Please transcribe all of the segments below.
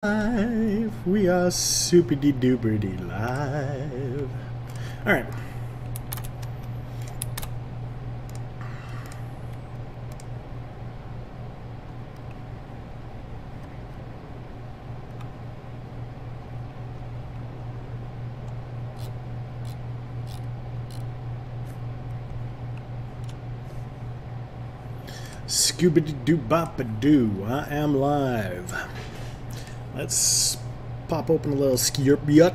Live. We are super duper live. All right. Scooby-doo-bop-a-doo. I am live. Let's pop open a little skirp-yut.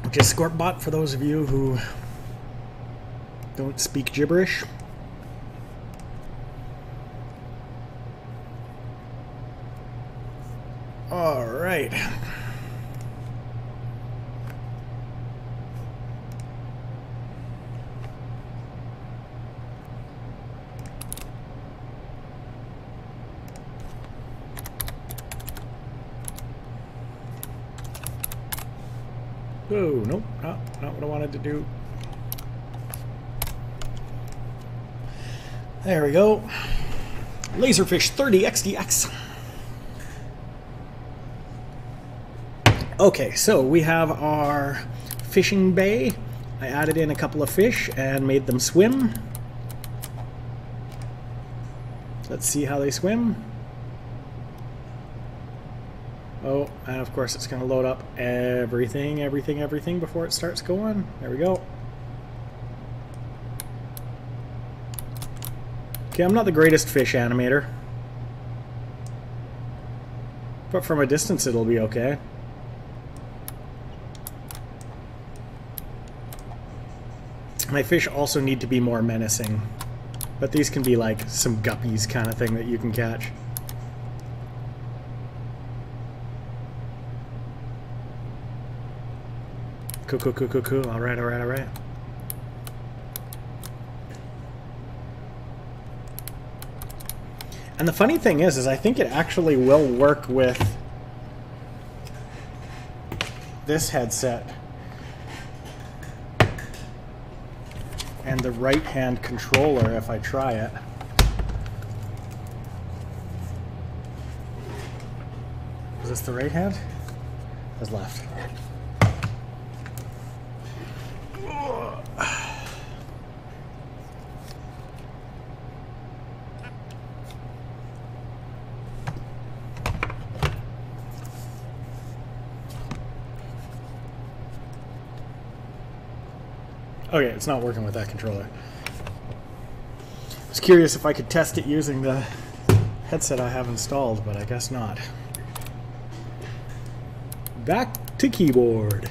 Which is Scorpbot for those of you who don't speak gibberish. All right. Oh, nope, not what I wanted to do. There we go. Laserfish 30 XDX. Okay, so we have our fishing bay. I added in a couple of fish and made them swim. Let's see how they swim. Oh, and of course it's going to load up everything before it starts going. There we go. Okay, I'm not the greatest fish animator, but from a distance it'll be okay. My fish also need to be more menacing, but these can be like some guppies kind of thing that you can catch. Cool. All right. And the funny thing is I think it actually will work with this headset and the right-hand controller if I try it. Is this the right hand? That's left. Okay, it's not working with that controller. I was curious if I could test it using the headset I have installed, but I guess not. Back to keyboard.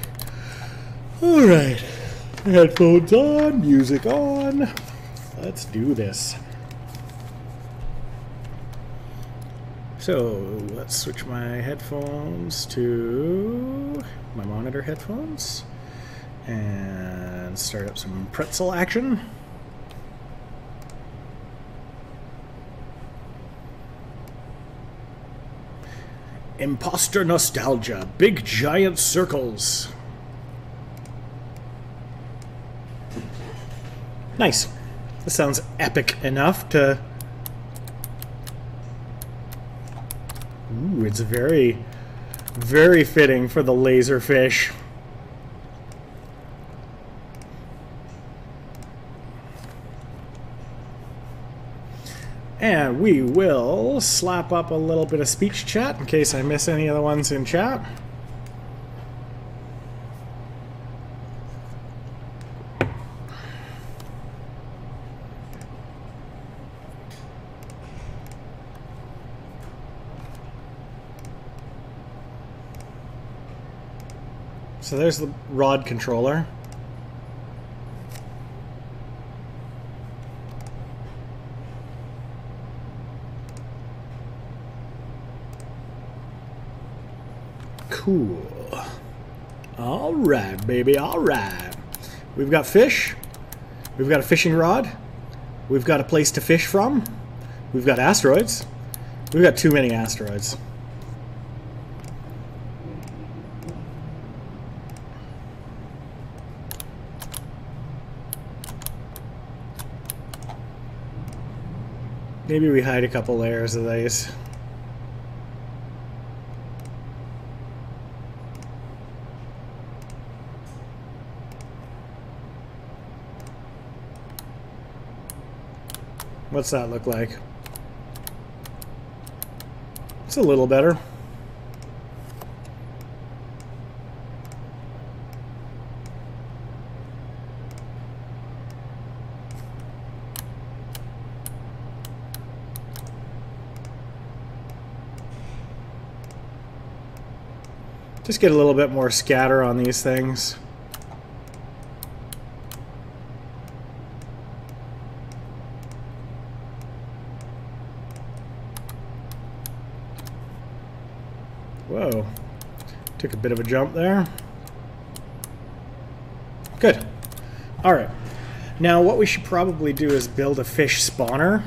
Alright. Headphones on, music on. Let's do this. So, let's switch my headphones to my monitor headphones. And start up some pretzel action. Imposter nostalgia, big giant circles. Nice. This sounds epic enough to... Ooh, it's very, very fitting for the laserfish. And we will slap up a little bit of speech chat in case I miss any of the ones in chat. So there's the rod controller. Cool. All right, baby. All right. We've got fish. We've got a fishing rod. We've got a place to fish from. We've got asteroids. We've got too many asteroids. Maybe we hide a couple layers of these. What's that look like? It's a little better. Just get a little bit more scatter on these things. Whoa, took a bit of a jump there. Good. All right, now what we should probably do is build a fish spawner.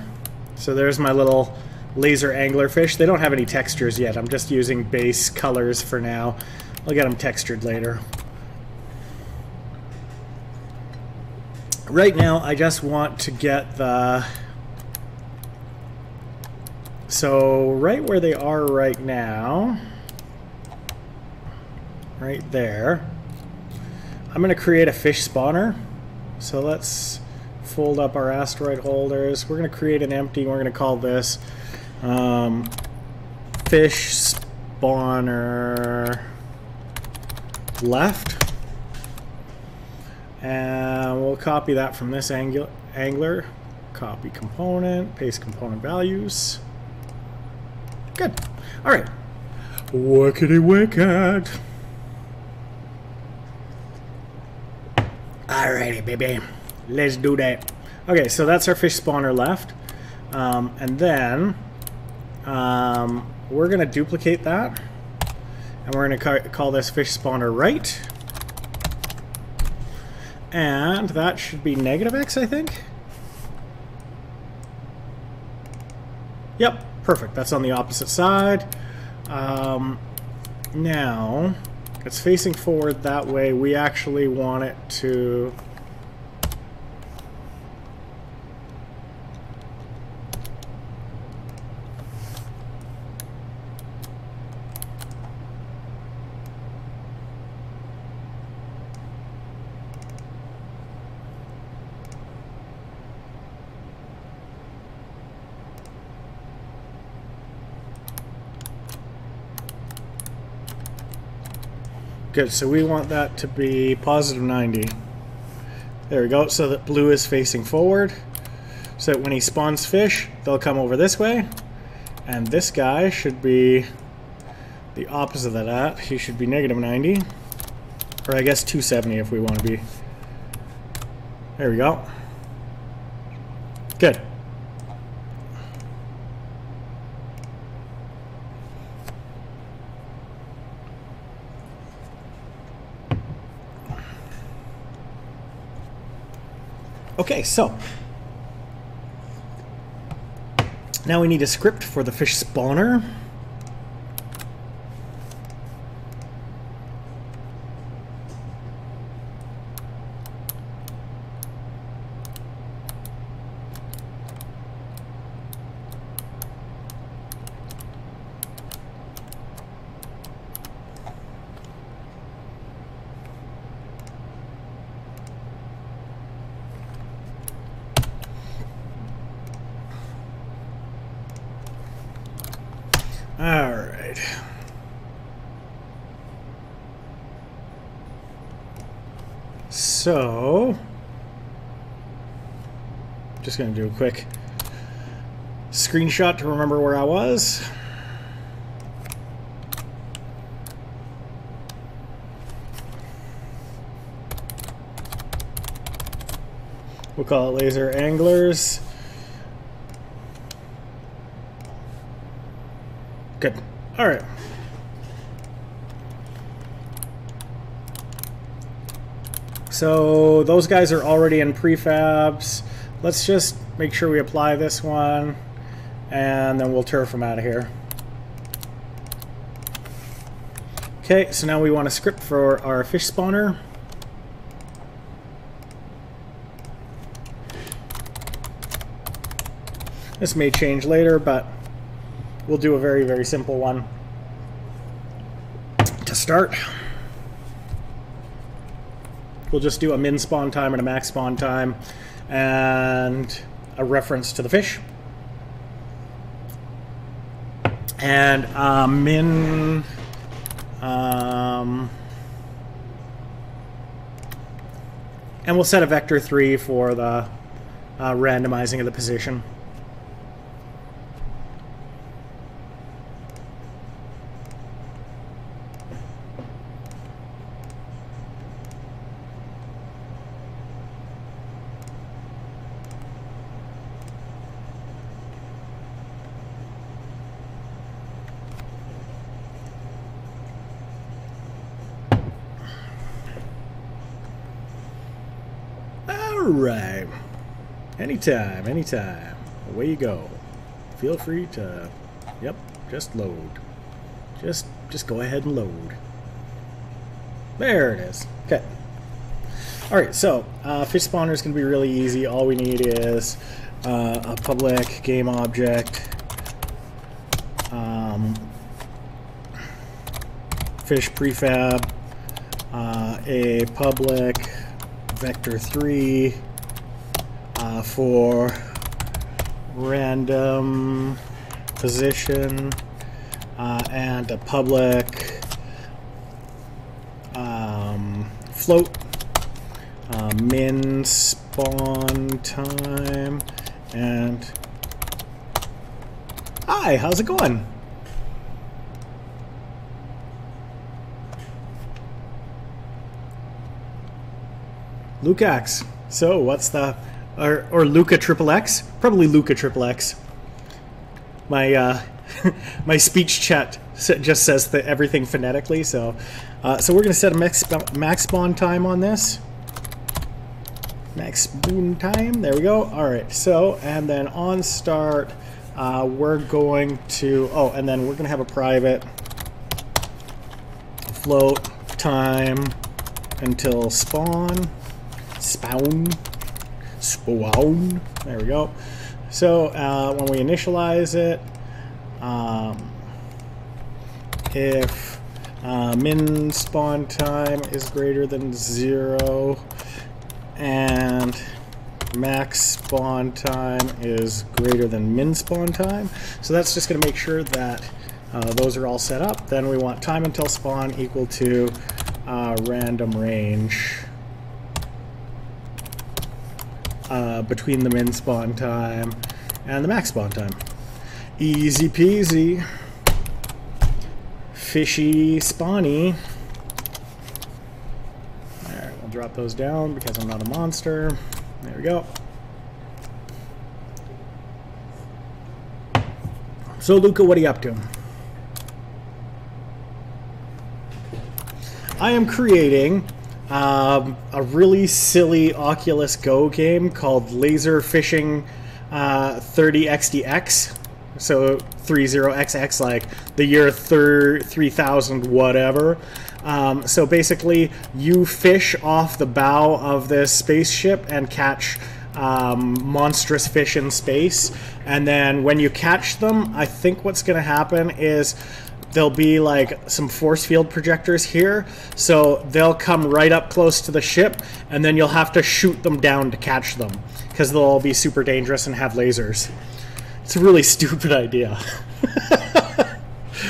So there's my little laser angler fish. They don't have any textures yet. I'm just using base colors for now. I'll get them textured later. Right now, I just want to get the... So right where they are right now, right there, I'm going to create a fish spawner. So let's fold up our asteroid holders. We're going to create an empty. We're going to call this fish spawner left, and we'll copy that from this angler. Copy component, paste component values. Good. All right. Wickety wicked. Alrighty, baby. Let's do that. Okay, so that's our fish spawner left, and then we're going to duplicate that, and we're going to call this fish spawner right, and that should be -X, I think. Yep, perfect. That's on the opposite side. Now, it's facing forward that way. We actually want it to... Good, so we want that to be +90. There we go, so that blue is facing forward. So that when he spawns fish, they'll come over this way. And this guy should be the opposite of that. He should be -90. Or I guess 270 if we want to be. There we go. Good. Okay, so now we need a script for the fish spawner. All right. So, just going to do a quick screenshot to remember where I was. We'll call it laser anglers. Good. All right. So those guys are already in prefabs. Let's just make sure we apply this one, and then we'll turf them out of here. Okay, so now we want a script for our fish spawner. This may change later, but we'll do a very, very simple one to start. We'll just do a min spawn time and a max spawn time and a reference to the fish. And min... and we'll set a vector 3 for the randomizing of the position. Alright. Anytime, anytime. Away you go. Feel free to... Yep, just load. Just go ahead and load. There it is. Okay. Alright, so fish spawner is going to be really easy. All we need is a public game object, fish prefab, a public vector 3 for random position, and a public float, min spawn time, and hi, how's it going? Lucax. So what's the or Luca triple X? Probably Luca triple X. My my speech chat just says that everything phonetically. So so we're gonna set a max spawn time on this. Max spawn time. There we go. All right. So and then on start, we're going to and then we're gonna have a private float time until spawn. Spawn. There we go. So when we initialize it, if min spawn time is greater than 0 and max spawn time is greater than min spawn time, so that's just going to make sure that those are all set up. Then we want time until spawn equal to random range between the min spawn time and the max spawn time. Easy peasy. Fishy spawny. Alright, we'll drop those down because I'm not a monster. There we go. So Luca, what are you up to? I am creating a really silly Oculus Go game called Laser Fishing 30XDX. So 30XX, like the year 3000 whatever. So basically you fish off the bow of this spaceship and catch monstrous fish in space. And then when you catch them, I think what's going to happen is there'll be like some force field projectors here, so they'll come right up close to the ship, and then you'll have to shoot them down to catch them because they'll all be super dangerous and have lasers. It's a really stupid idea.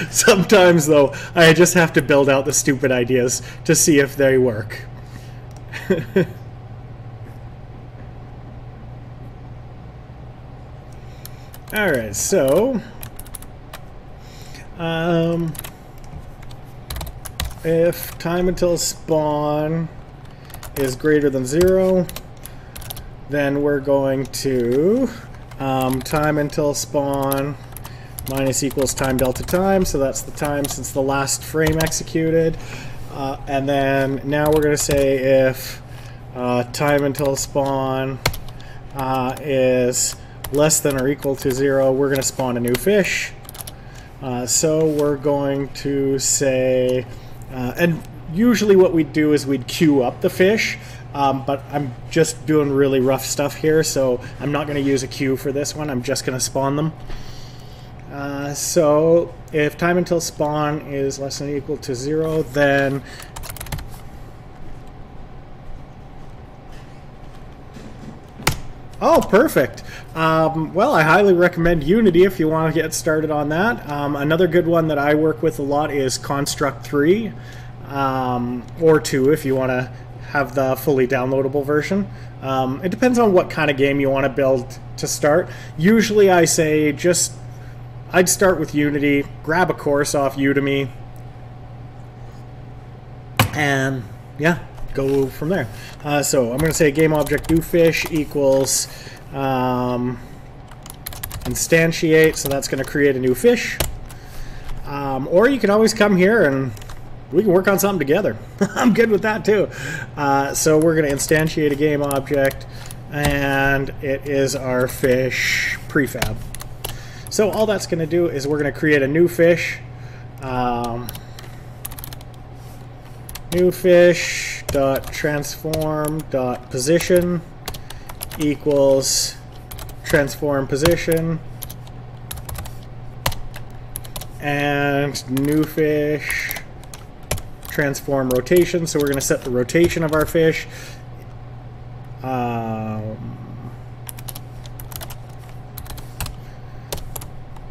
Sometimes though, I just have to build out the stupid ideas to see if they work. Alright, so if time until spawn is greater than 0, then we're going to time until spawn minus equals time delta time, so that's the time since the last frame executed. And then now we're going to say if time until spawn is less than or equal to 0, we're going to spawn a new fish. So we're going to say, and usually what we'd do is we'd queue up the fish, but I'm just doing really rough stuff here, so I'm not going to use a queue for this one. I'm just going to spawn them. So if time until spawn is less than or equal to 0, then oh, perfect. Well, I highly recommend Unity if you want to get started on that. Another good one that I work with a lot is Construct 3, or 2 if you want to have the fully downloadable version. It depends on what kind of game you want to build to start. Usually I say I'd start with Unity, grab a course off Udemy, and yeah, go from there. So I'm going to say game object do fish equals instantiate, so that's going to create a new fish. Or you can always come here and we can work on something together. I'm good with that too. So we're going to instantiate a game object, and it is our fish prefab. So all that's going to do is we're going to create a new fish. New fish dot transform dot position equals transform position, and new fish transform rotation. So we're going to set the rotation of our fish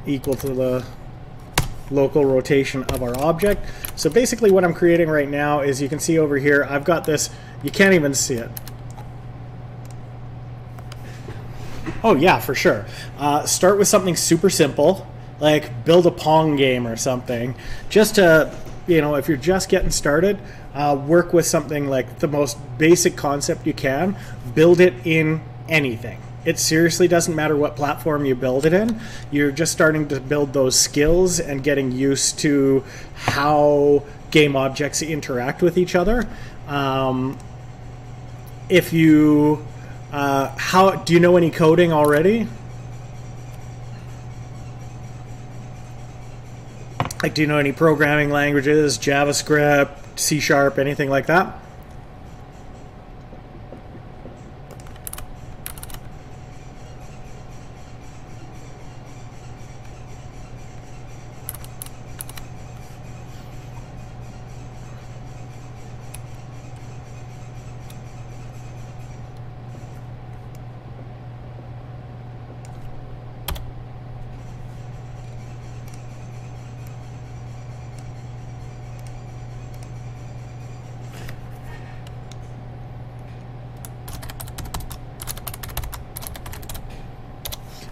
equal to the local rotation of our object. So basically what I'm creating right now is, you can see over here, I've got this, you can't even see it. Oh yeah, for sure. Start with something super simple, like build a Pong game or something. Just to, you know, if you're just getting started, work with something like the most basic concept you can. Build it in anything. It seriously doesn't matter what platform you build it in. You're just starting to build those skills and getting used to how game objects interact with each other. If you, do you know any coding already? Like, do you know any programming languages, JavaScript, C#, anything like that?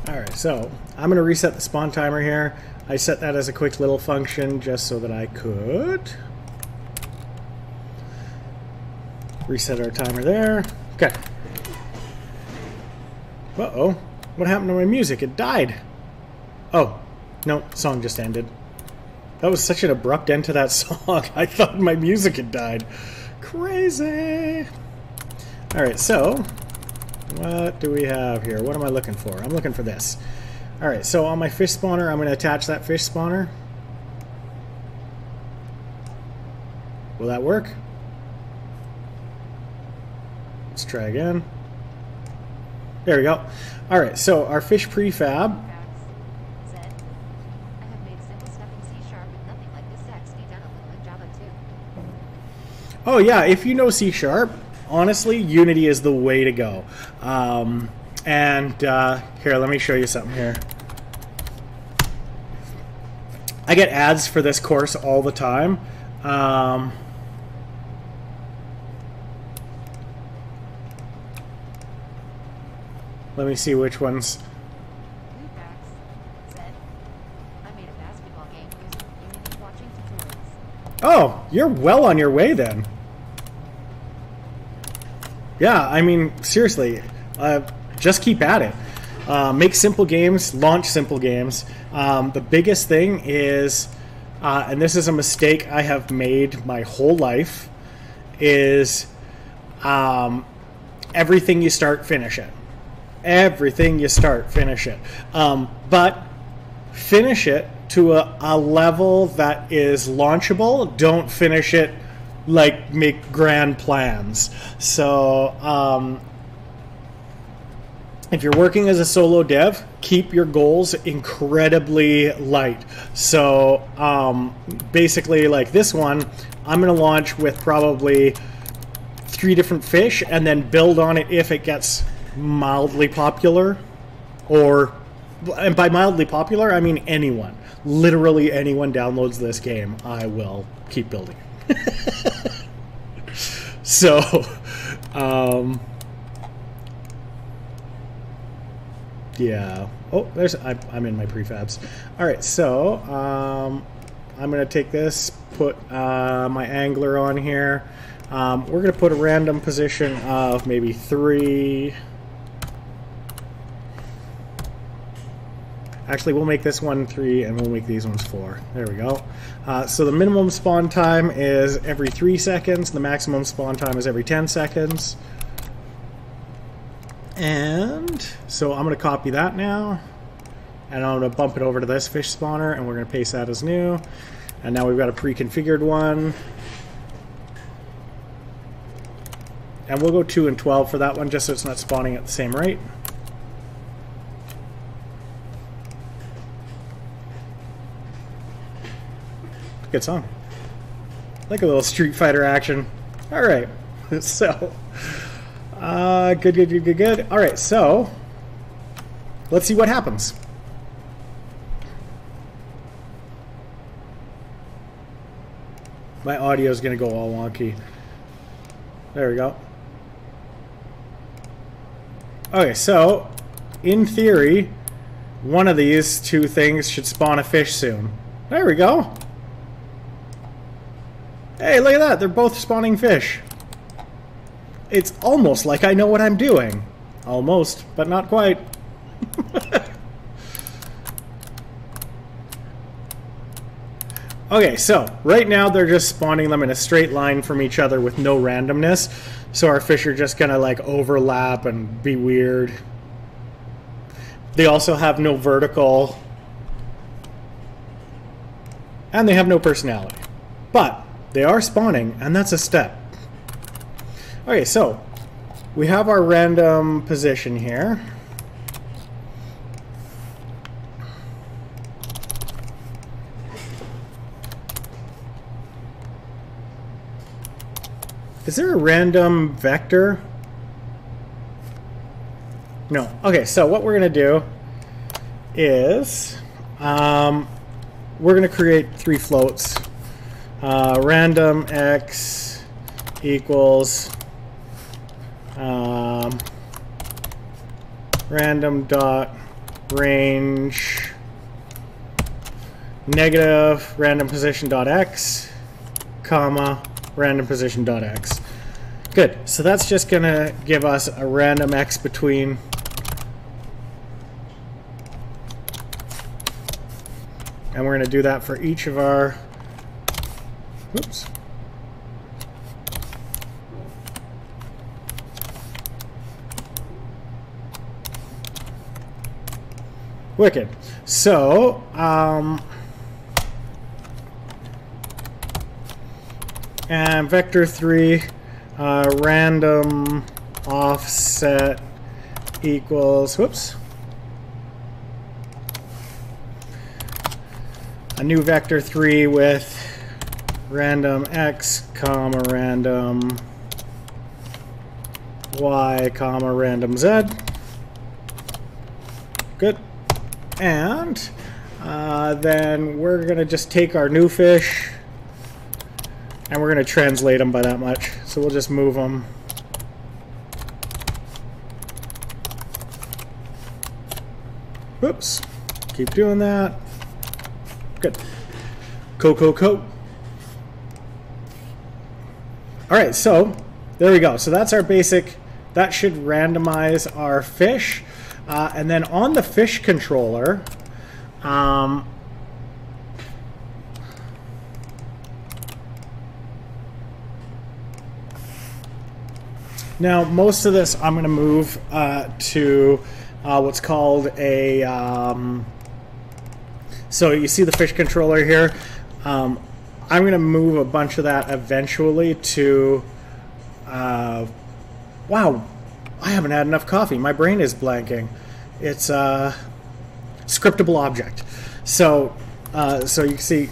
Alright, so I'm going to reset the spawn timer here. I set that as a quick little function just so that I could reset our timer there. Okay. Uh-oh. What happened to my music? It died. Oh, no, song just ended. That was such an abrupt end to that song. I thought my music had died. Crazy. Alright, so what do we have here? What am I looking for? I'm looking for this. Alright, so on my fish spawner, I'm going to attach that fish spawner. Will that work? Let's try again. There we go. Alright, so our fish prefab. Oh yeah, if you know C#, honestly, Unity is the way to go. Here, let me show you something here. I get ads for this course all the time. Let me see which ones. Oh, you're well on your way then. Yeah, I mean, seriously, just keep at it. Make simple games, launch simple games. The biggest thing is, and this is a mistake I have made my whole life, is everything you start, finish it. Everything you start, finish it. But finish it to a level that is launchable. Don't finish it like make grand plans. So if you're working as a solo dev, keep your goals incredibly light. So basically, like this one, I'm going to launch with probably 3 different fish and then build on it if it gets mildly popular. Or, and by mildly popular, I mean anyone. Literally anyone downloads this game, I will keep building it. So, yeah. Oh, there's, I'm in my prefabs. All right, so I'm going to take this, put my angler on here. We're going to put a random position of maybe 3. Actually, we'll make this one 3, and we'll make these ones 4. There we go. So the minimum spawn time is every 3 seconds. The maximum spawn time is every 10 seconds. And so I'm going to copy that now. And I'm going to bump it over to this fish spawner, and we're going to paste that as new. And now we've got a pre-configured one. And we'll go 2 and 12 for that one, just so it's not spawning at the same rate. Good song. Like a little Street Fighter action. All right. So, good. All right, so let's see what happens. My audio is going to go all wonky. There we go. Okay, so in theory, one of these 2 things should spawn a fish soon. There we go. Hey, look at that. They're both spawning fish. It's almost like I know what I'm doing. Almost, but not quite. Okay, so right now they're just spawning them in a straight line from each other with no randomness. So our fish are just gonna like overlap and be weird. They also have no vertical. And they have no personality. But they are spawning, and that's a step. Okay, so we have our random position here. Is there a random vector? No. Okay, so what we're going to do is we're going to create 3 floats. Random x equals random dot range negative random position dot x comma random position dot x. Good. So that's just gonna give us a random x between and we're gonna do that for each of our oops. Wicked. So, and vector 3, random offset equals, whoops, a new vector 3 with random x, comma, random y, comma, random z. Good. And then we're going to just take our new fish and we're going to translate them by that much. So we'll just move them. Whoops. Keep doing that. Good. Co. Alright, so there we go. So that's our basic. That should randomize our fish. And then on the fish controller, now most of this I'm going to move to what's called a, so you see the fish controller here. I'm going to move a bunch of that eventually to... wow, I haven't had enough coffee. My brain is blanking. It's a scriptable object. So, so you can see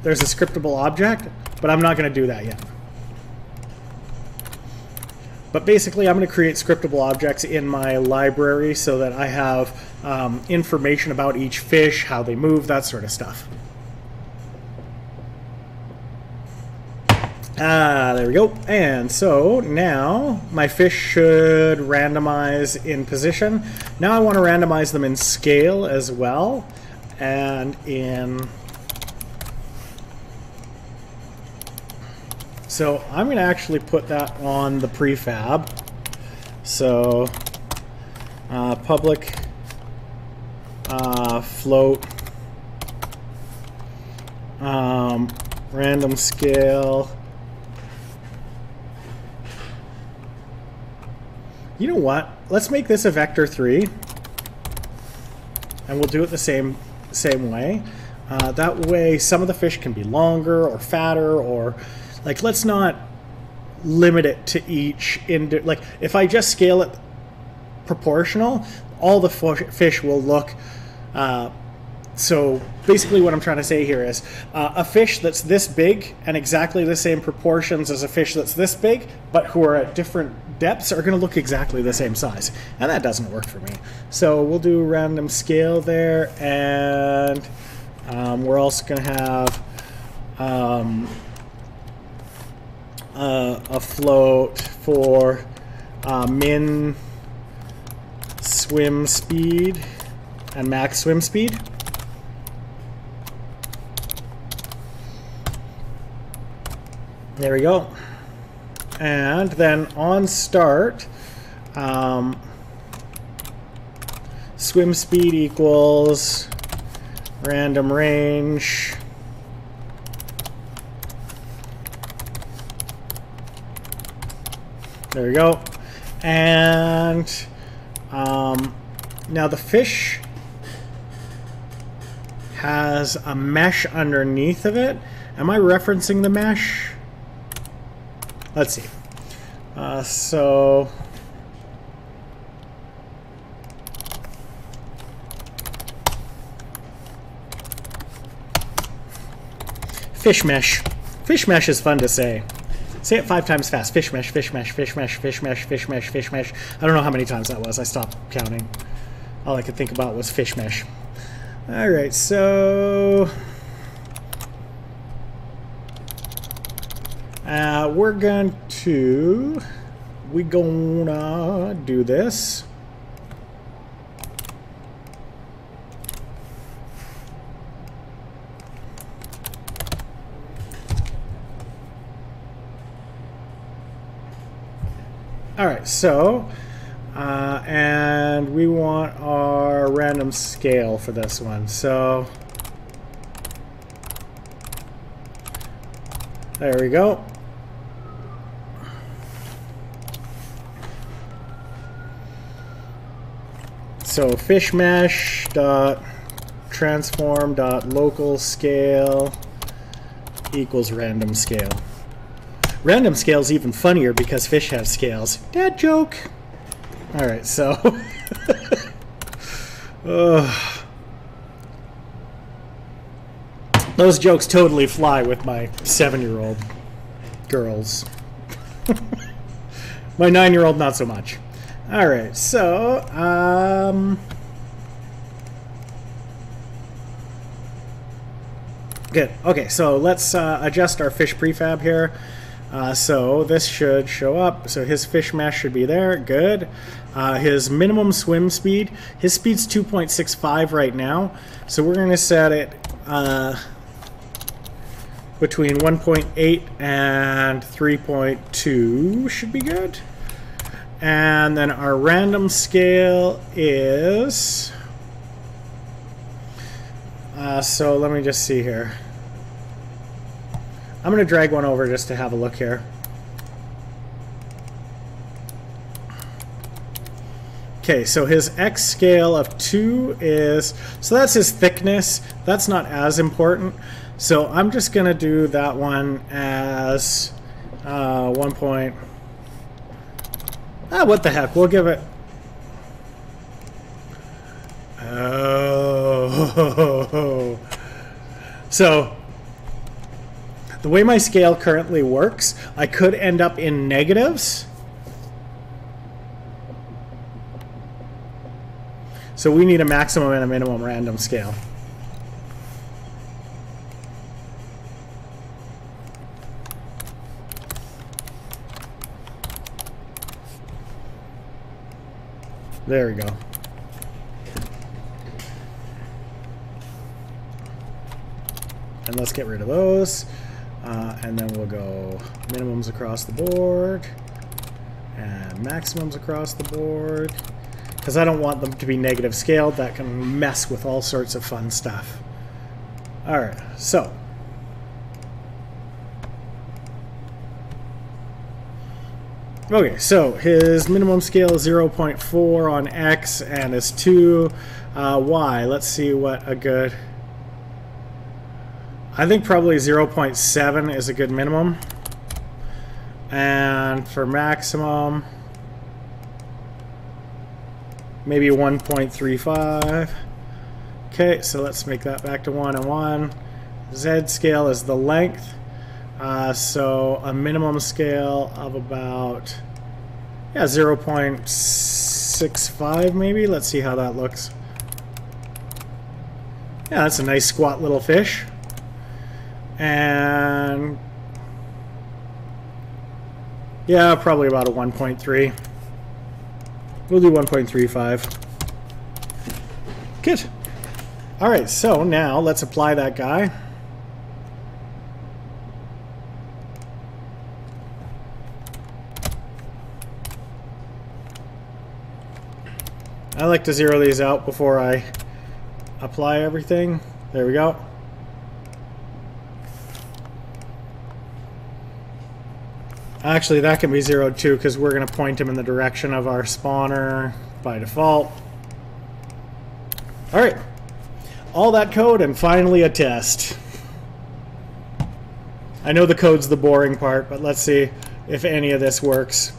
there's a scriptable object, but I'm not going to do that yet. But basically, I'm going to create scriptable objects in my library so that I have information about each fish, how they move, that sort of stuff. There we go. And so now my fish should randomize in position. Now I want to randomize them in scale as well, and in... So I'm going to actually put that on the prefab. So public float random scale. You know what? Let's make this a vector 3, and we'll do it the same way. That way, some of the fish can be longer or fatter, or like, let's not limit it to each. Like, if I just scale it proportional, all the fish will look. So basically, what I'm trying to say here is a fish that's this big and exactly the same proportions as a fish that's this big, but who are at different depths, are going to look exactly the same size, and that doesn't work for me. So we'll do random scale there, and we're also going to have a float for min swim speed and max swim speed. There we go. And then on start, swim speed equals random range there we go. And now the fish has a mesh underneath of it. Am I referencing the mesh? Let's see. So fish mesh. Fish mesh is fun to say. Say it 5 times fast. Fish mesh, fish mesh, fish mesh, fish mesh, fish mesh, fish mesh. I don't know how many times that was. I stopped counting. All I could think about was fish mesh. All right, so we're gonna do this. All right, so and we want our random scale for this one. So there we go. So fish mesh dot transform dot local scale equals random scale. Random scale is even funnier because fish have scales. Dad joke. All right, so those jokes totally fly with my 7-year-old girls. My 9-year-old, not so much. All right, so good. Okay, so let's adjust our fish prefab here. So this should show up. So his fish mesh should be there. Good. His minimum swim speed. His speed's 2.65 right now. So we're going to set it between 1.8 and 3.2 should be good. And then our random scale is... so let me just see here. I'm going to drag one over just to have a look here. Okay, so his X scale of 2 is, so that's his thickness. That's not as important. So I'm just going to do that one as 1 point. What the heck? We'll give it. Oh. So the way my scale currently works, I could end up in negatives. So we need a maximum and a minimum random scale. There we go. And let's get rid of those. And then we'll go minimums across the board and maximums across the board. Because I don't want them to be negative scaled. That can mess with all sorts of fun stuff. Alright, so. Okay, so his minimum scale is 0.4 on X and is 2. Y, let's see what a good... I think probably 0.7 is a good minimum. And for maximum... maybe 1.35. Okay, so let's make that back to 1 and 1. Z scale is the length. So a minimum scale of about 0.65 maybe. Let's see how that looks. Yeah, that's a nice squat little fish. And yeah, probably about a 1.3. We'll do 1.35. Good. All right, so now let's apply that guy. I like to zero these out before I apply everything. There we go. Actually, that can be zeroed too, because we're going to point him in the direction of our spawner by default. All right. All that code and finally a test. I know the code's the boring part, but let's see if any of this works.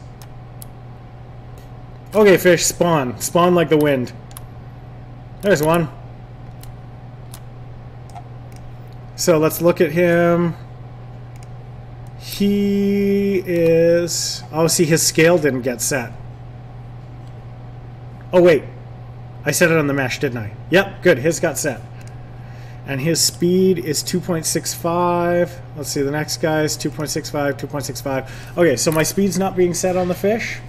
Okay, fish, spawn. Spawn like the wind. There's one. So let's look at him. He is... oh, see, his scale didn't get set. Oh, wait. I set it on the mesh, didn't I? Yep, good. His got set. And his speed is 2.65. Let's see, the next guy is 2.65, 2.65. Okay, so my speed's not being set on the fish.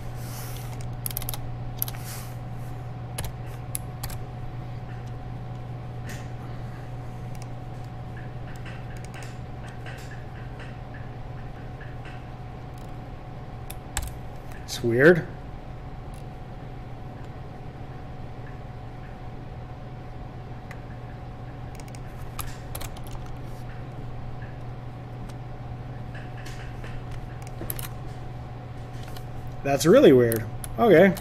It's weird. That's really weird. Okay.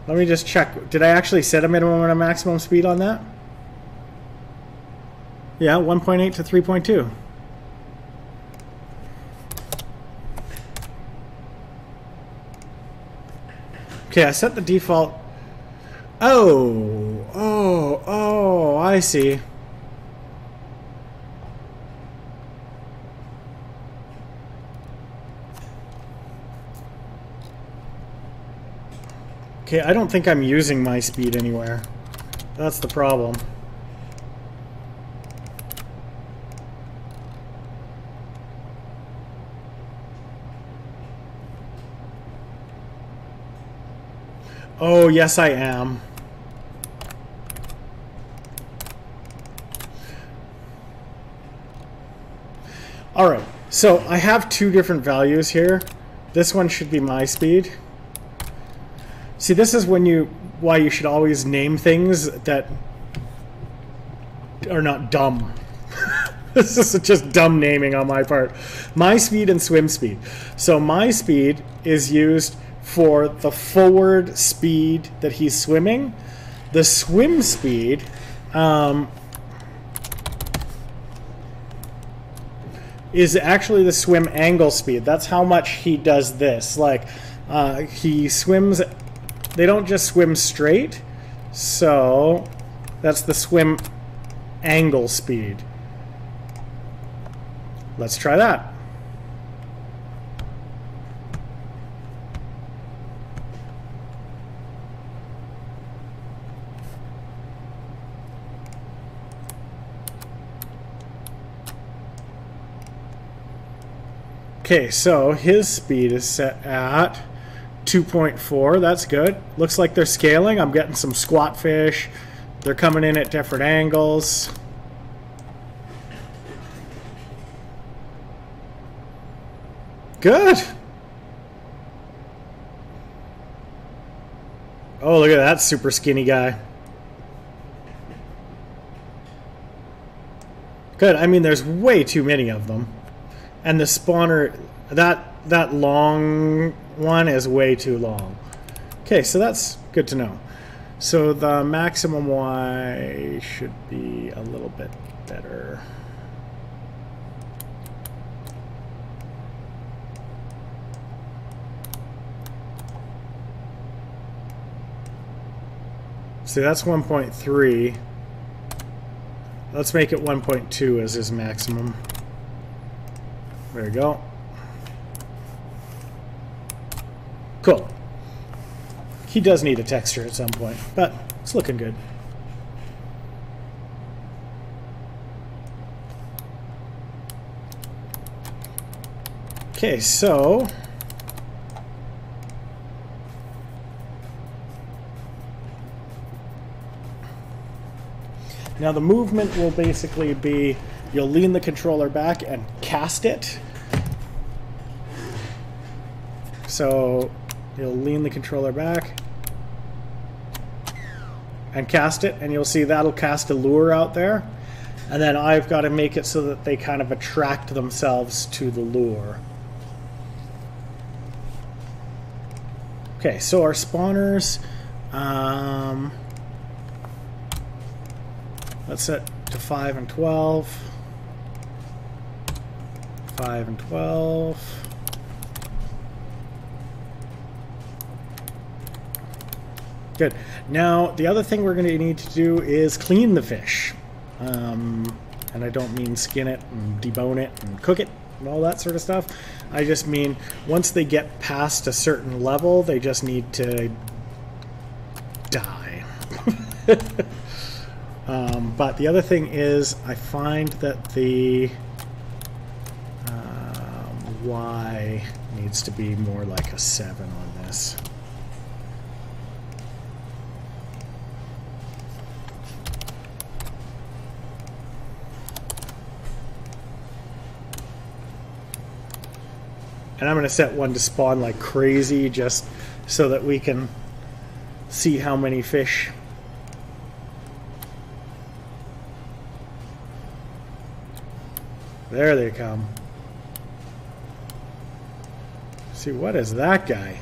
Let me just check. Did I actually set a minimum and a maximum speed on that? Yeah, 1.8 to 3.2. Okay, I set the default. Oh, I see. Okay, I don't think I'm using my speed anywhere. That's the problem. Oh, yes, I am. All right, so I have two different values here. This one should be my speed. See, this is why you should always name things that are not dumb. This is just dumb naming on my part. My speed and swim speed. So my speed is used for the forward speed that he's swimming. The swim speed is actually the swim angle speed. That's how much he does this. Like, he swims, they don't just swim straight, so that's the swim angle speed. Let's try that. Okay, so his speed is set at 2.4. That's good. Looks like they're scaling. I'm getting some squat fish. They're coming in at different angles. Good. Oh, look at that super skinny guy. Good. I mean, there's way too many of them. And the spawner, that long one is way too long. Okay, so that's good to know. So the maximum Y should be a little bit better. See, that's 1.3. Let's make it 1.2 as his maximum. There we go. Cool. He does need a texture at some point, but it's looking good. Okay, so now the movement will basically be you'll lean the controller back and cast it. So you'll lean the controller back and cast it, and you'll see that'll cast a lure out there. And then I've got to make it so that they kind of attract themselves to the lure. Okay, so our spawners, let's set to 5 and 12. 5 and 12. Good. Now, the other thing we're going to need to do is clean the fish. And I don't mean skin it and debone it and cook it and all that sort of stuff. I just mean once they get past a certain level, they just need to die. But the other thing is I find that the Y needs to be more like a 7 on this. And I'm going to set one to spawn like crazy just so that we can see how many fish. There they come. See, what is that guy?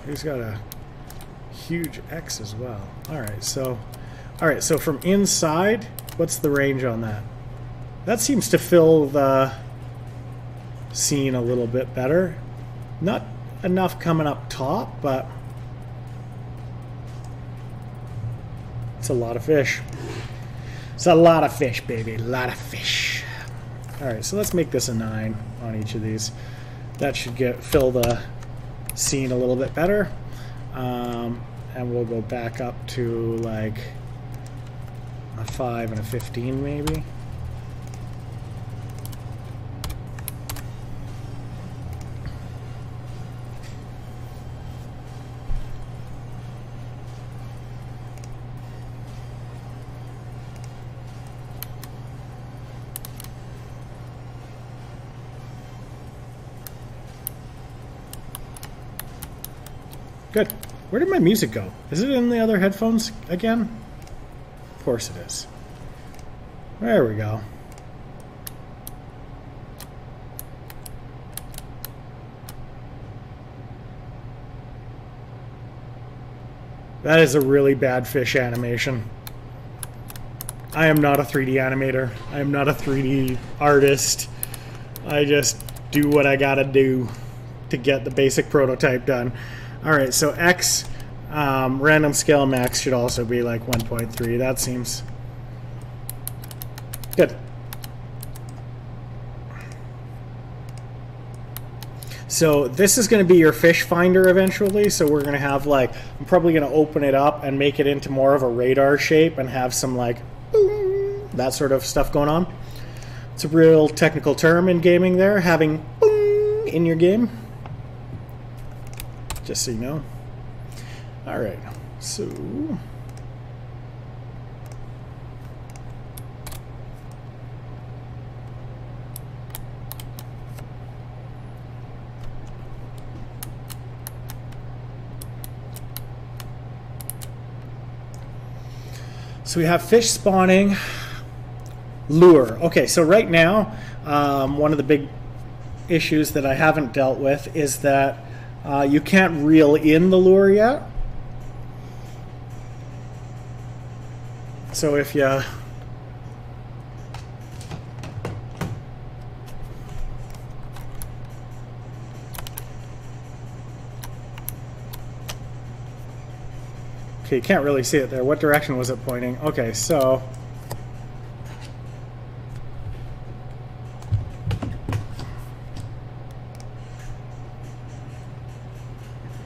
He's got a huge X as well. Alright, so from inside, what's the range on that? That seems to fill the scene a little bit better. Not enough coming up top, but it's a lot of fish. It's a lot of fish, baby. A lot of fish. Alright, so let's make this a 9 on each of these. That should fill the scene a little bit better. And we'll go back up to like a 5 and a 15 maybe. Good. Where did my music go? Is it in the other headphones again? Of course it is. There we go. That is a really bad fish animation. I am not a 3D animator. I am not a 3D artist. I just do what I gotta do to get the basic prototype done. Alright, so X random scale max should also be like 1.3. That seems good. So this is going to be your fish finder eventually. So we're going to have like, I'm probably going to open it up and make it into more of a radar shape and have some like boom, that sort of stuff going on. It's a real technical term in gaming there, having boom in your game. Just so you know. All right, so we have fish spawning, lure. Okay, so right now, one of the big issues that I haven't dealt with is that you can't reel in the lure yet. So if you okay, you can't really see it there. What direction was it pointing? Okay, so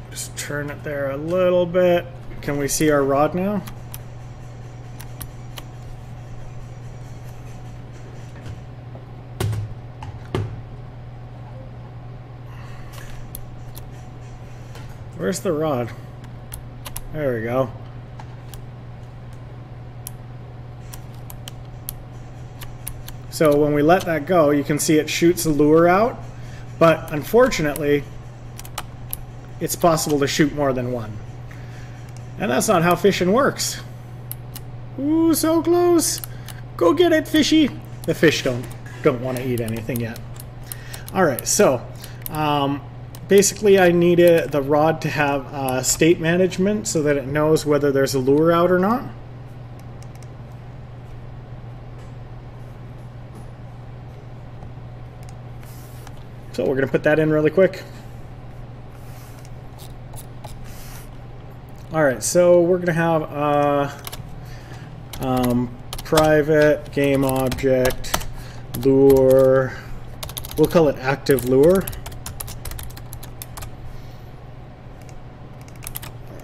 just turn it there a little bit. Can we see our rod now? Where's the rod? There we go. So when we let that go, you can see it shoots a lure out, but unfortunately, it's possible to shoot more than one. And that's not how fishing works. Ooh, so close. Go get it, fishy. The fish don't want to eat anything yet. All right, so basically I needed the rod to have state management so that it knows whether there's a lure out or not. So we're going to put that in really quick. Alright, so we're going to have a private game object lure. We'll call it active lure.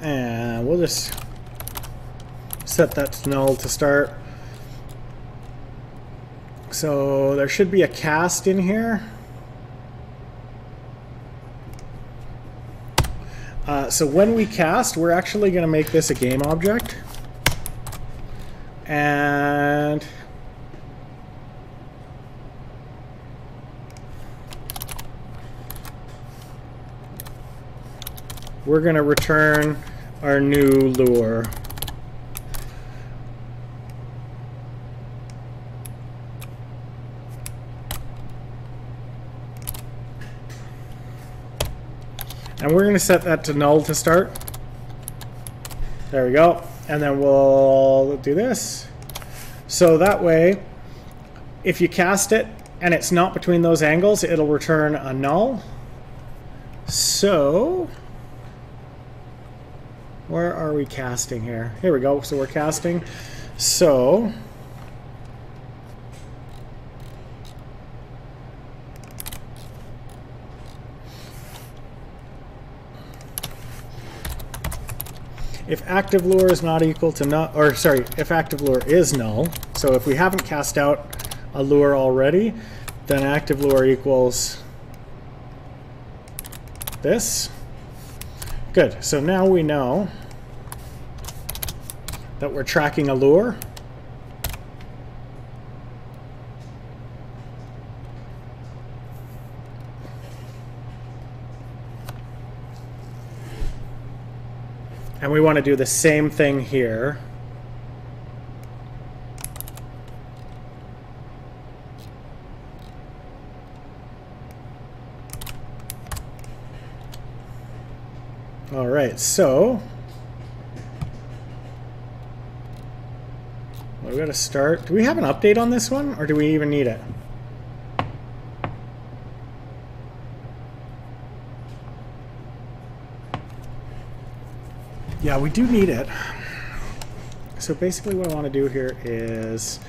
And we'll just set that to null to start. So there should be a cast in here. So when we cast, we're actually going to make this a game object. And we're going to return our new lure. And we're going to set that to null to start. There we go. And then we'll do this. So that way, if you cast it and it's not between those angles, it'll return a null. So where are we casting here? Here we go. So we're casting. So if active lure is not equal to null, or sorry, if active lure is null, so if we haven't cast out a lure already, then active lure equals this. Good, so now we know that we're tracking a lure. And we want to do the same thing here. All right, so we got to start. Do we have an update on this one, or do we even need it? Yeah, we do need it. So basically what I want to do here is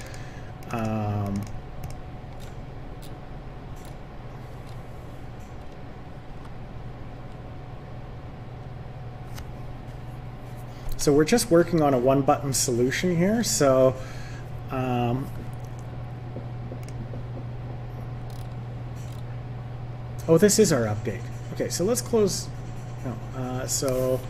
so we're just working on a one-button solution here. So oh, this is our update. Okay, so let's close. No,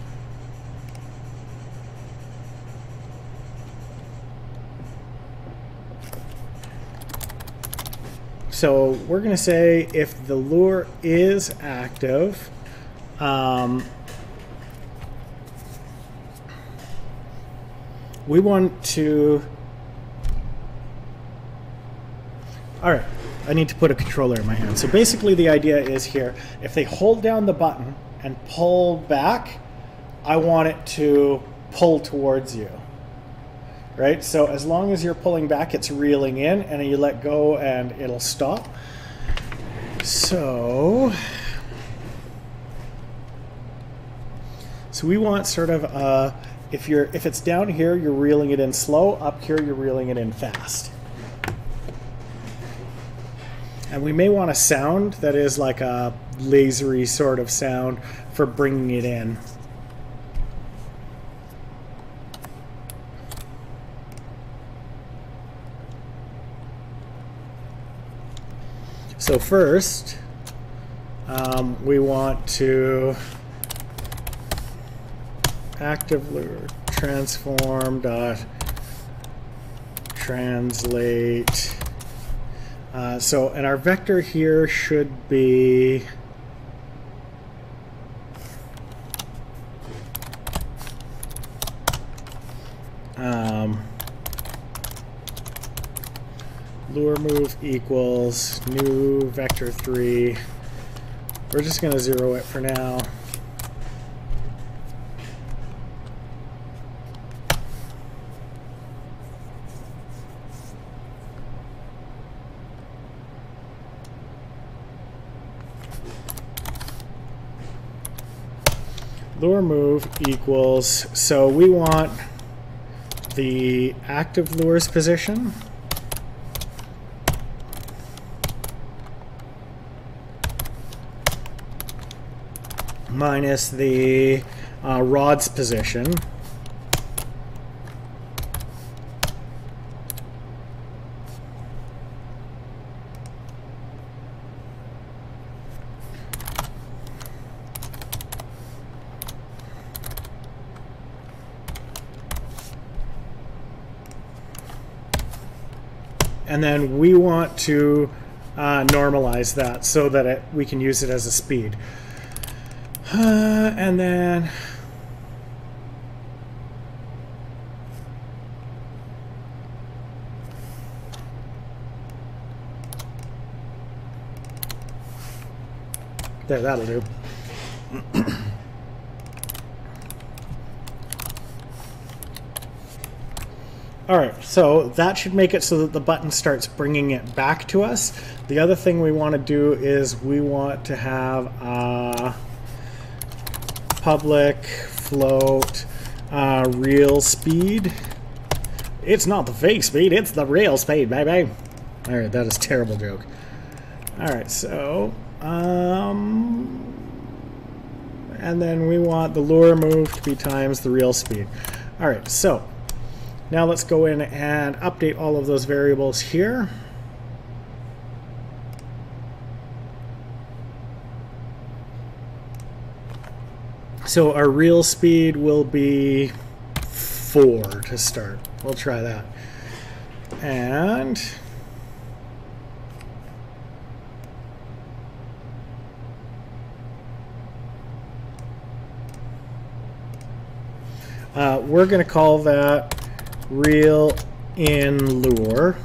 So we're going to say if the lure is active, we want to... All right, I need to put a controller in my hand. So basically the idea is here, if they hold down the button and pull back, I want it to pull towards you. Right? So as long as you're pulling back, it's reeling in, and you let go and it'll stop. So we want sort of if it's down here, you're reeling it in slow, up here you're reeling it in fast. And we may want a sound that is like a lasery sort of sound for bringing it in. So first, we want to active lure transform dot translate. And our vector here should be lure move equals new vector 3. We're just going to 0 it for now. Lure move equals, so we want the active lure's position minus the rod's position. And then we want to normalize that so that we can use it as a speed. And then there, that'll do. All right, so that should make it so that the button starts bringing it back to us. The other thing we want to do is we want to have a public float real speed. It's not the fake speed, it's the real speed, baby. All right, that is a terrible joke. All right, so and then we want the lure move to be times the real speed. All right, so now let's go in and update all of those variables here. So our real speed will be 4 to start. We'll try that. And We're going to call that reel in lure.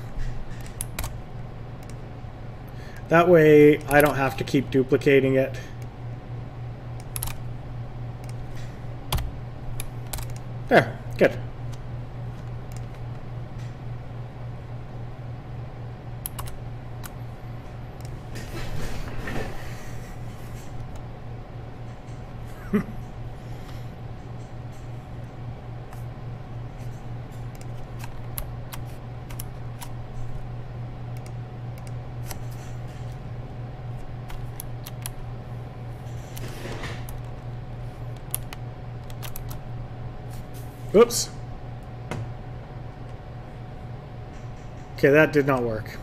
That way I don't have to keep duplicating it. There, good. Oops. Okay, that did not work.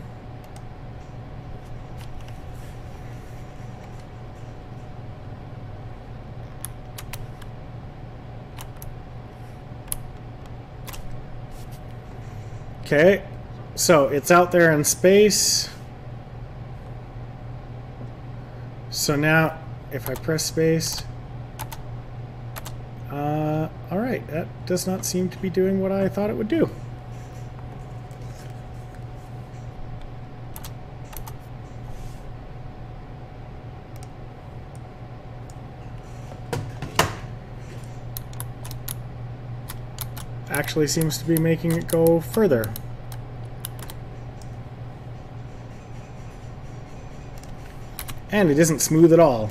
Okay, so it's out there in space. So now, if I press space, alright, that does not seem to be doing what I thought it would do. Actually seems to be making it go further. And it isn't smooth at all.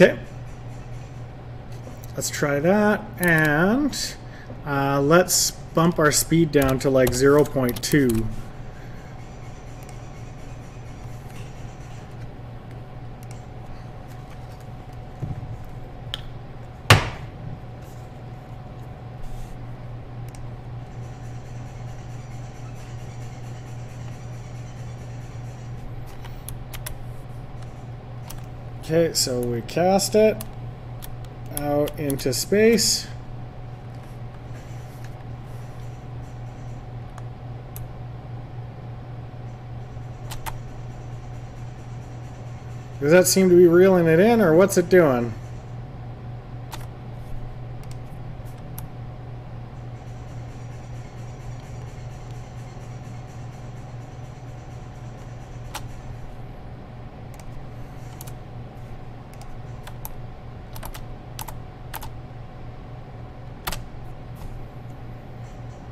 Okay, let's try that, and let's bump our speed down to like 0.2. Okay, so we cast it out into space. Does that seem to be reeling it in, or what's it doing?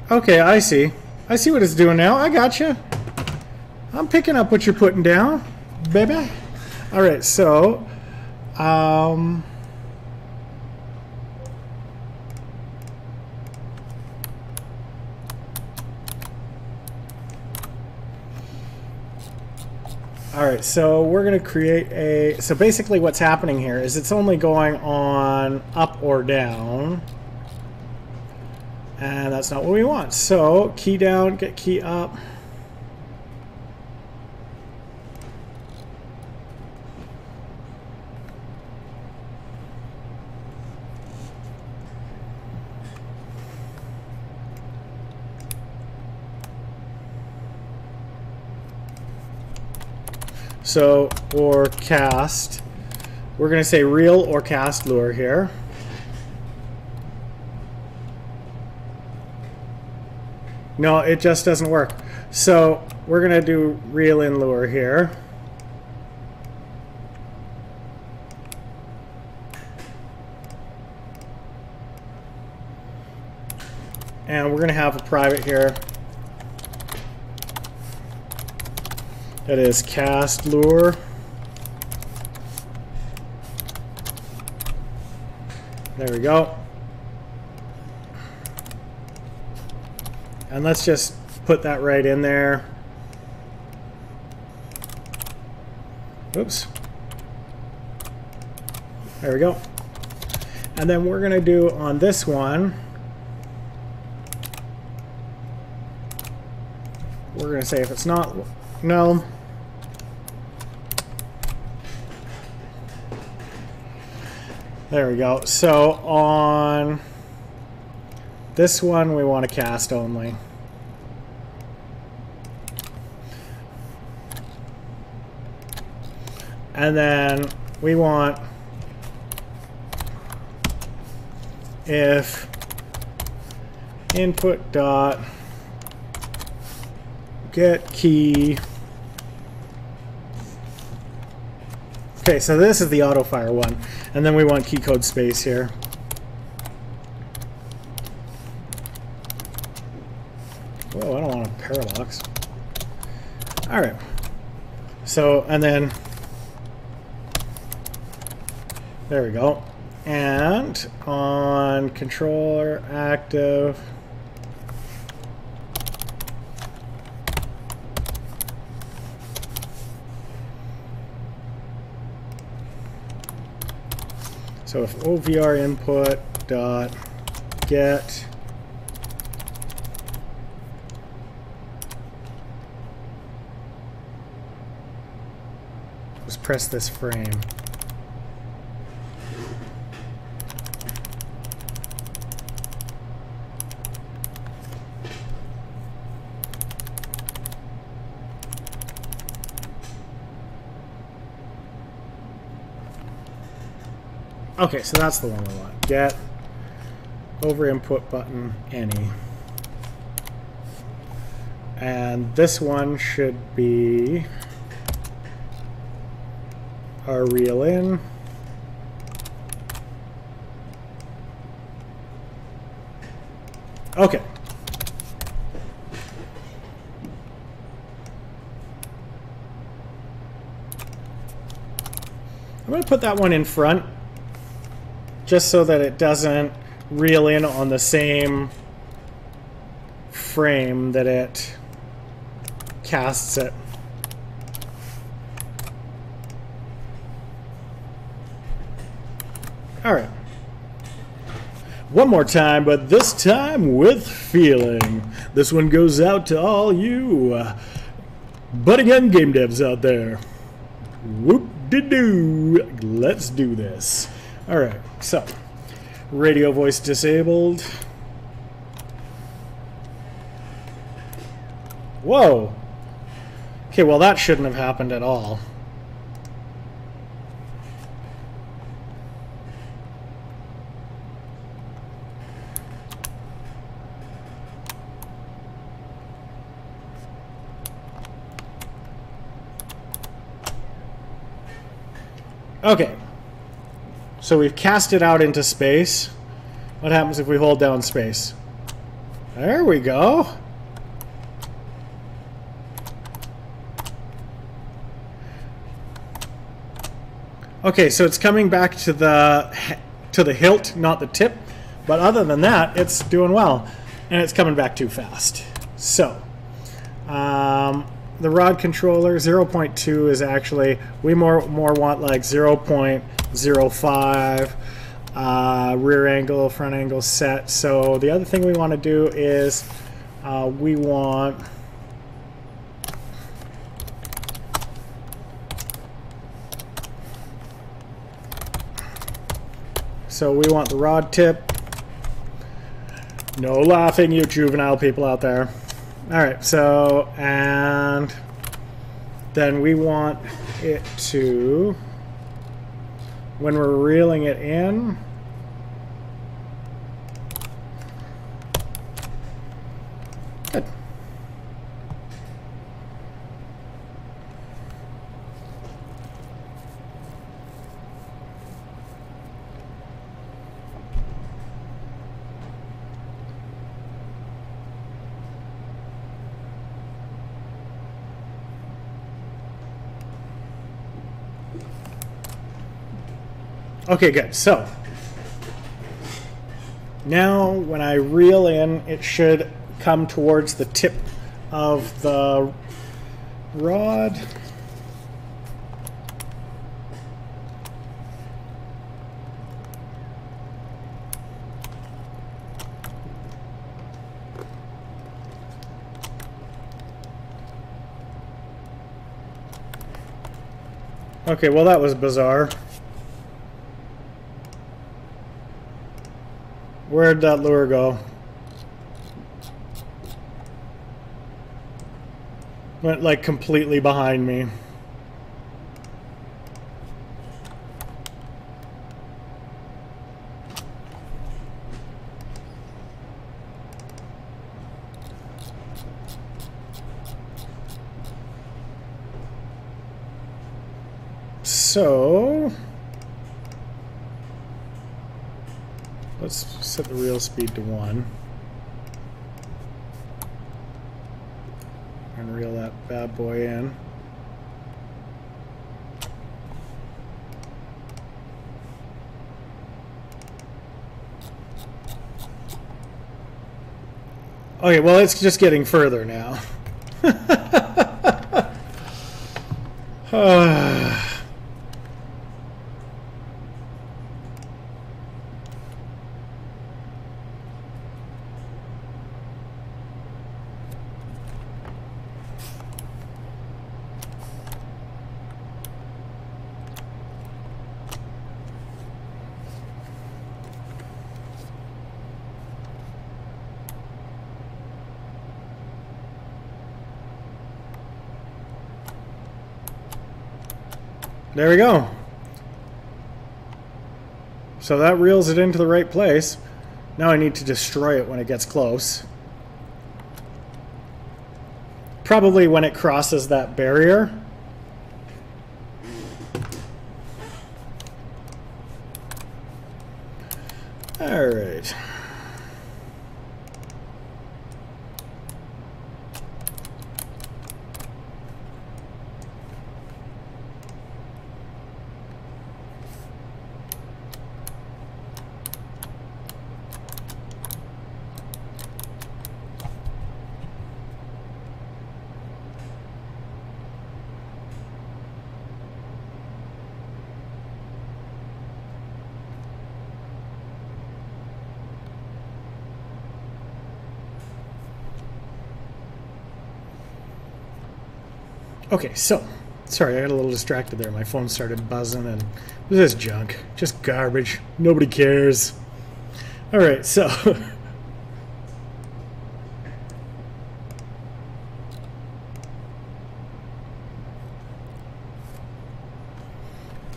Okay, I see. I see what it's doing now. I gotcha. I'm picking up what you're putting down, baby. All right, so all right, so we're going to create a, so basically what's happening here is it's only going on up or down. And that's not what we want. So key down, get key up. So, or cast. We're going to say reel or cast lure here. No, it just doesn't work. So we're going to do reel in lure here. And we're going to have a private here that is cast lure. There we go. And let's just put that right in there. Oops. There we go. And then we're going to do on this one, we're going to say if it's not null, there we go. So on this one we want to cast only. And then we want if input dot get key. Okay, so this is the auto fire one, and then we want key code space here. Whoa, I don't want a parallax. All right. So, and then there we go. And on controller active, so if OVR input dot get just press this frame. Okay, so that's the one we want. Get over input button any. And this one should be our reel in. Okay. I'm going to put that one in front, just so that it doesn't reel in on the same frame that it casts it. All right. One more time, but this time with feeling. This one goes out to all you budding end game devs out there. Whoop-de-doo. Let's do this. All right, so radio voice disabled. Whoa. Okay, well that shouldn't have happened at all. Okay. So we've cast it out into space. What happens if we hold down space? There we go. Okay, so it's coming back to the hilt, not the tip. But other than that, it's doing well. And it's coming back too fast. So, the rod controller, 0.2 is actually, we more want like 0.05 rear angle, front angle set. So the other thing we want to do is we want the rod tip. No laughing, you juvenile people out there. All right, so, and then we want it to, when we're reeling it in, good. Okay, good. So now when I reel in, it should come towards the tip of the rod. Okay, well that was bizarre. Where'd that lure go? Went like completely behind me. so let's set the reel speed to 1 and reel that bad boy in. Okay, well, it's just getting further now. There we go. So that reels it into the right place. Now I need to destroy it when it gets close. Probably when it crosses that barrier. All right. Okay, so, sorry, I got a little distracted there. My phone started buzzing and this is junk. Just garbage. Nobody cares. Alright, so.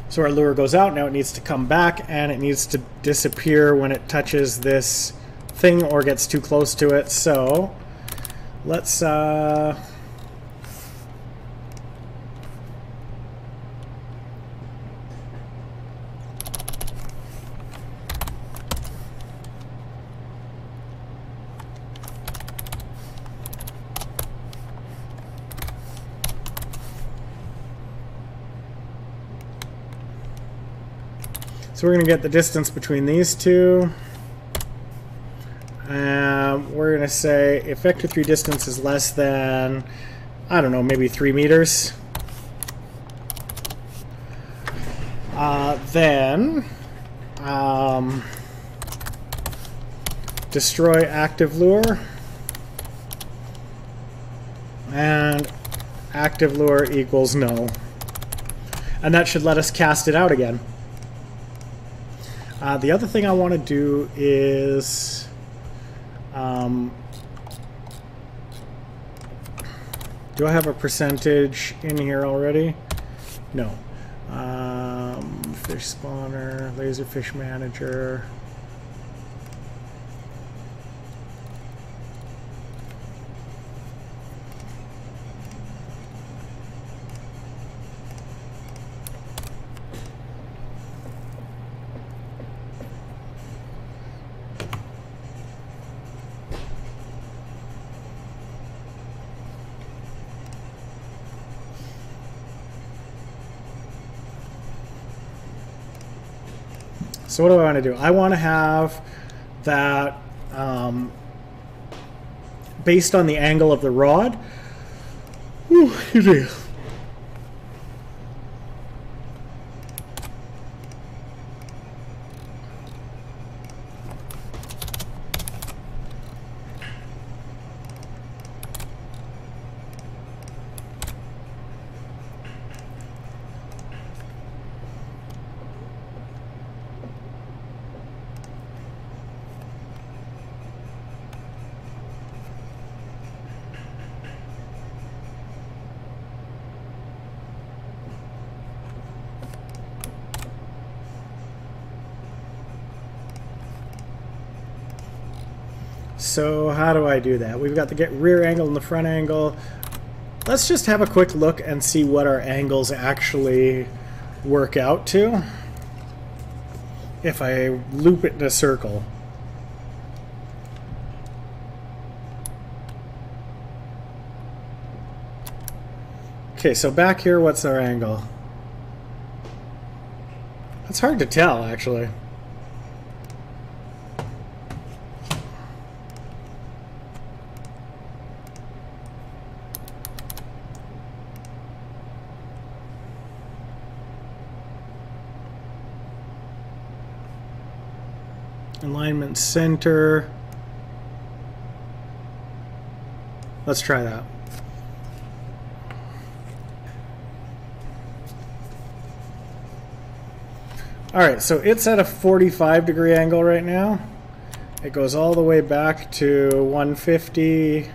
So our lure goes out, now it needs to come back and it needs to disappear when it touches this thing or gets too close to it. So, let's, so we're going to get the distance between these two. We're going to say if vector 3 distance is less than, I don't know, maybe 3 meters. Then destroy active lure. And active lure equals no. And that should let us cast it out again. The other thing I want to do is do I have a percentage in here already? No. Fish spawner, laser fish manager. So what do I want to do? I want to have that based on the angle of the rod. Whew, So how do I do that? We've got the rear angle and the front angle. Let's just have a quick look and see what our angles actually work out to if I loop it in a circle. Okay, so back here, what's our angle? It's hard to tell, actually. Alignment center. Let's try that. Alright, so it's at a 45-degree angle right now. It goes all the way back to 150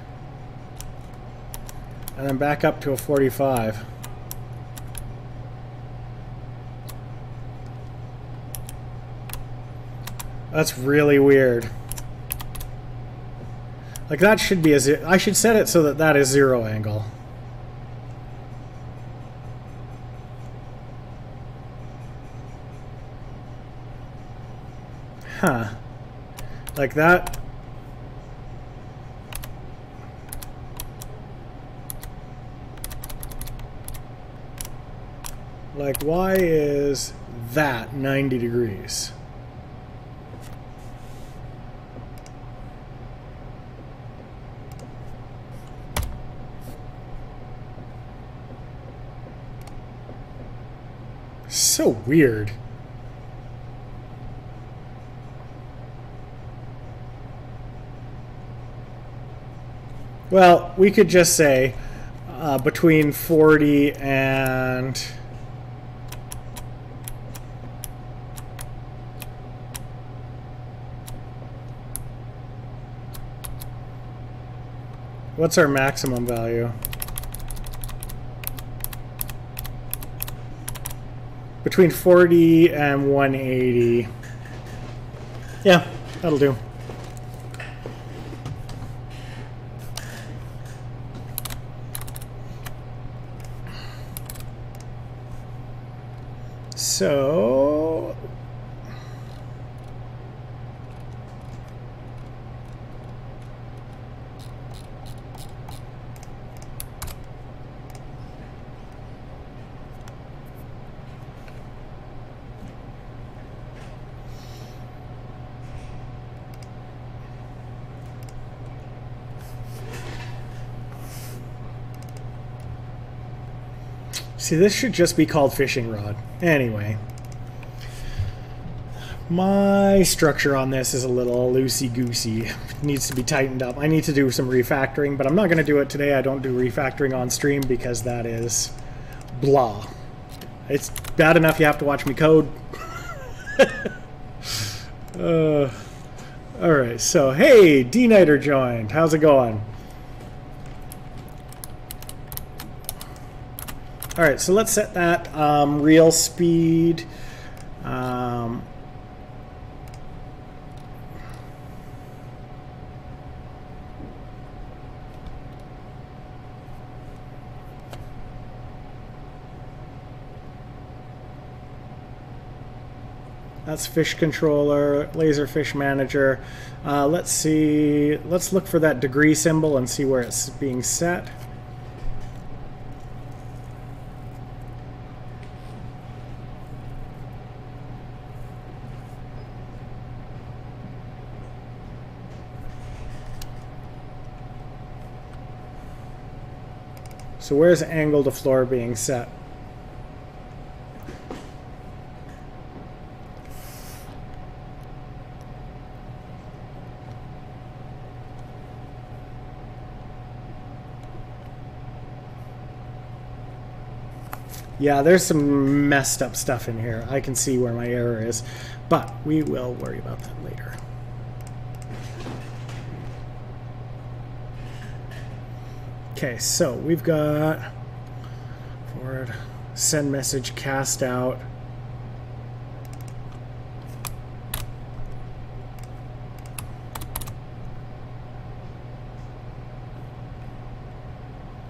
and then back up to a 45. That's really weird. Like that should be a I should set it so that that is 0 angle. Huh. Like that. Like why is that 90 degrees? So weird. Well, we could just say between 40 and what's our maximum value? Between 40 and 180. Yeah, that'll do. So see, this should just be called fishing rod. Anyway, my structure on this is a little loosey-goosey. It needs to be tightened up. I need to do some refactoring, but I'm not going to do it today. I don't do refactoring on stream because that is blah. It's bad enough you have to watch me code. Alright, so hey, D-Nighter joined. How's it going? Alright, so let's set that real speed. That's fish controller, laser fish manager. Let's see, let's look for that degree symbol and see where it's being set. So where's angle to floor being set? Yeah, there's some messed up stuff in here. I can see where my error is, but we will worry about that later. Okay, so we've got forward, send message, cast out.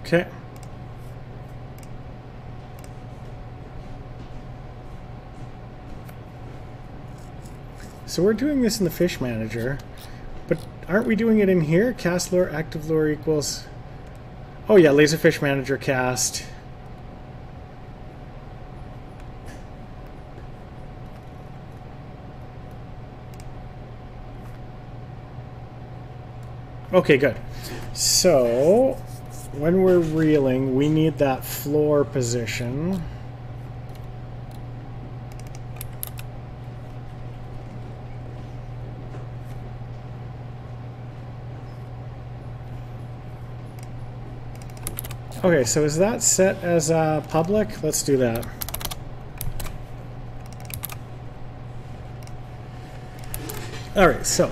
Okay. So we're doing this in the fish manager, but aren't we doing it in here? Cast lure, active lure equals... Oh yeah, laserfish manager cast. Okay, good. So when we're reeling, we need that floor position. Okay, so is that set as public? Let's do that. All right, so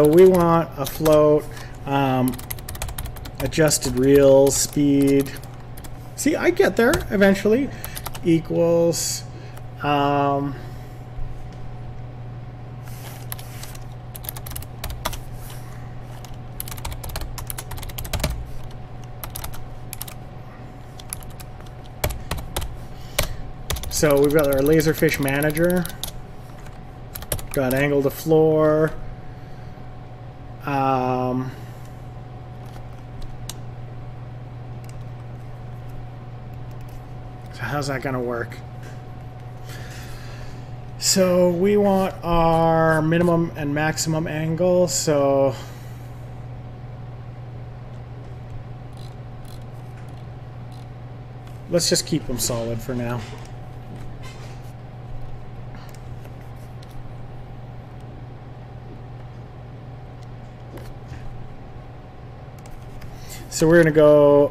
we want a float, adjusted reel speed. See, I get there eventually. Equals so we've got our laserfish manager, got angle to floor, how's that going to work? So we want our minimum and maximum angle, so let's just keep them solid for now. So we're going to go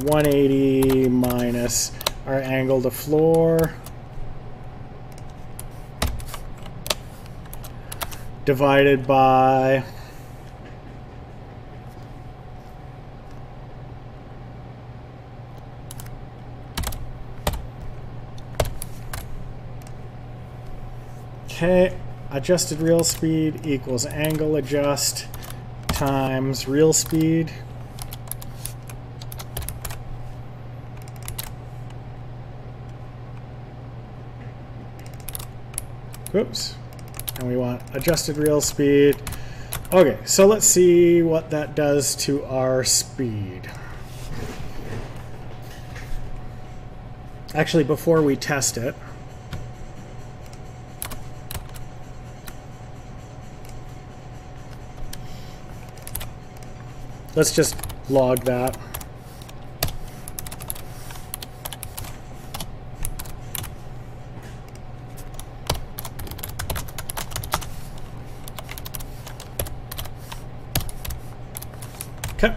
180 minus our angle to floor divided by adjusted reel speed equals angle adjust times reel speed. Whoops. And we want adjusted reel speed. Okay, so let's see what that does to our speed. Actually, before we test it, let's just log that. Okay.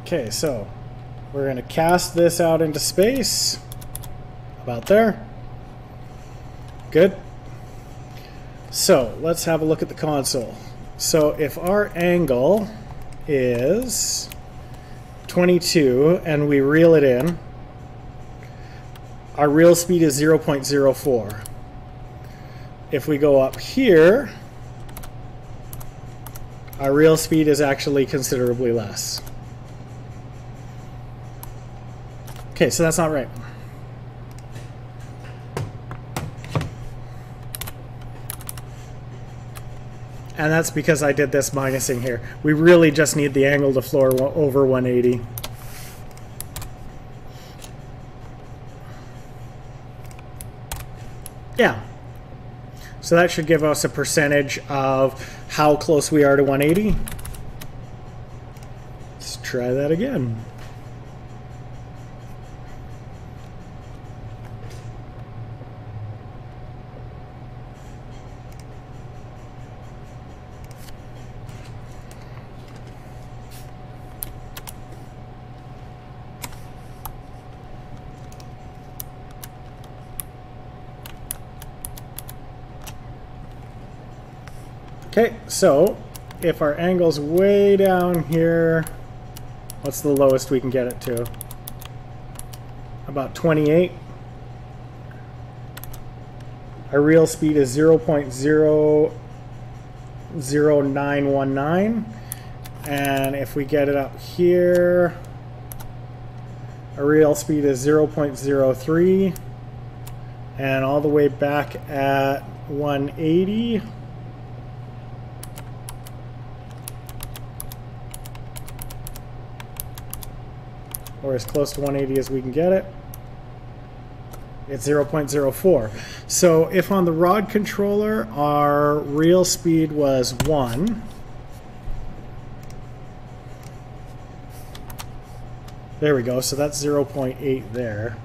Okay, so we're going to cast this out into space. About there. Good. So let's have a look at the console. So if our angle is 22 and we reel it in, our reel speed is 0.04. If we go up here, our reel speed is actually considerably less. Okay, so that's not right. And that's because I did this minusing here. We really just need the angle to floor over 180. Yeah. So that should give us a percentage of how close we are to 180. Let's try that again. Okay, so if our angle's way down here, what's the lowest we can get it to? About 28. Our reel speed is 0.00919. And if we get it up here, our reel speed is 0.03. And all the way back at 180. Or as close to 180 as we can get it. It's 0.04. So if on the rod controller our reel speed was 1, there we go, so that's 0.8 there.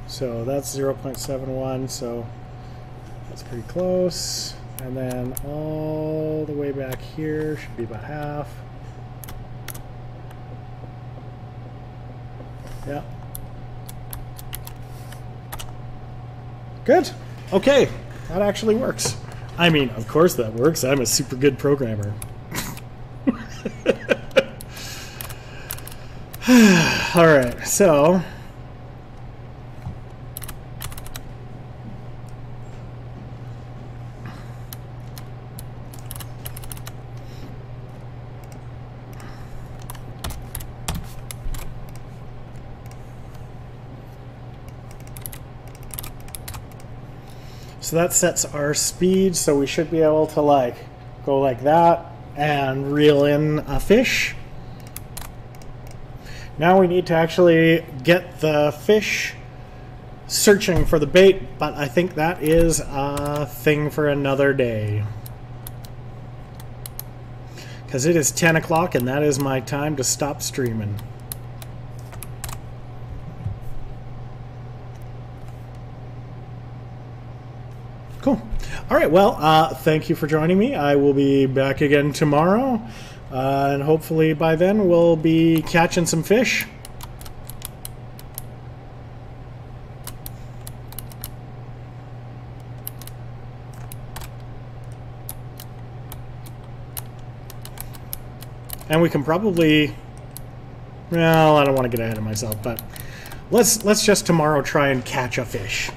So that's 0.71, so that's pretty close. And then all the way back here should be about half. Yeah. Good. Okay. That actually works. I mean, of course that works. I'm a super good programmer. All right. So that sets our speed, so we should be able to like go like that and reel in a fish. Now we need to actually get the fish searching for the bait, but I think that is a thing for another day. Because it is 10 o'clock and that is my time to stop streaming. Cool. All right, well, thank you for joining me. I will be back again tomorrow, and hopefully by then we'll be catching some fish. And we can probably, well, I don't want to get ahead of myself, but let's just tomorrow try and catch a fish.